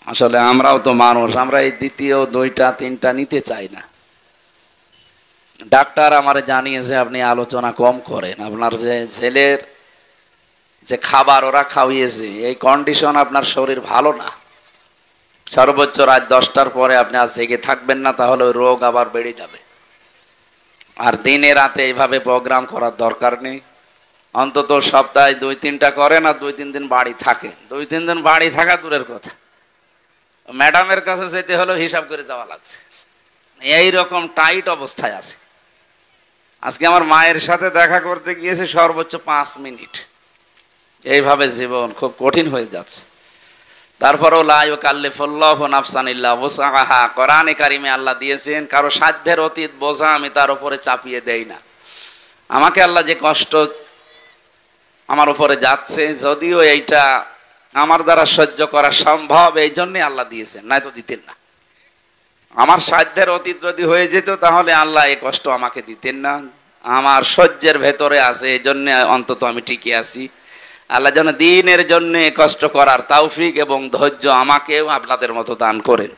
আসলে আমরাও তো মানুষ, আমরা এই দ্বিতীয় দুইটা তিনটা নিতে চাই না। ডাক্তার আমারে জানিয়েছে আপনি আলোচনা কম করেন, আপনার যে ছেলের যে খাবার ওরা খাওয়িয়েছে এই কন্ডিশন, আপনার শরীর ভালো না। সর্বোচ্চ রাত 10টার পরে আপনি আর জেগে থাকবেন না, তাহলে ওই রোগ আবার বেড়ে যাবে। আর দিনে রাতে এইভাবে প্রোগ্রাম করার দরকার নেই। অন্তত সপ্তাহে 2-3টা করেন আর 2-3 দিন বাড়ি থাকে। 2-3 দিন বাড়ি থাকা দূরের কথা, ম্যাডামের কাছে যেতে হলেও হিসাব করে যাওয়া লাগছে। এই রকম টাইট অবস্থায় আছে। আজকে আমার মায়ের সাথে দেখা করতে গিয়েছে সর্বোচ্চ 5 মিনিট। এইভাবে জীবন খুব কঠিন হয়ে যাচ্ছে। তারপরেও লা ইউকাল্লিফুল্লাহু নাফসান ইল্লা ওয়াসআহা, কোরআনে কারিমে আল্লাহ দিয়েছেন কারো সাধ্যের অতীত বোঝা আমি তার উপরে চাপিয়ে দেই না। আমাকে আল্লাহ যে কষ্ট আমার উপরে যাচ্ছে, যদিও এইটা আমার দ্বারা সহ্য করা সম্ভব, এই জন্যে আল্লাহ দিয়েছেন, নাই তো দিতেন না। আমার সাধ্যের অতীত যদি হয়ে যেত তাহলে আল্লাহ এই কষ্ট আমাকে দিতেন না। আমার সহ্যের ভেতরে আছে, এই জন্যে অন্তত আমি টিকে আছি। আল্লাহ যেন দ্বীনের জন্য কষ্ট করার তৌফিক এবং ধৈর্য আমাকেও আপনাদের মতো দান করেন।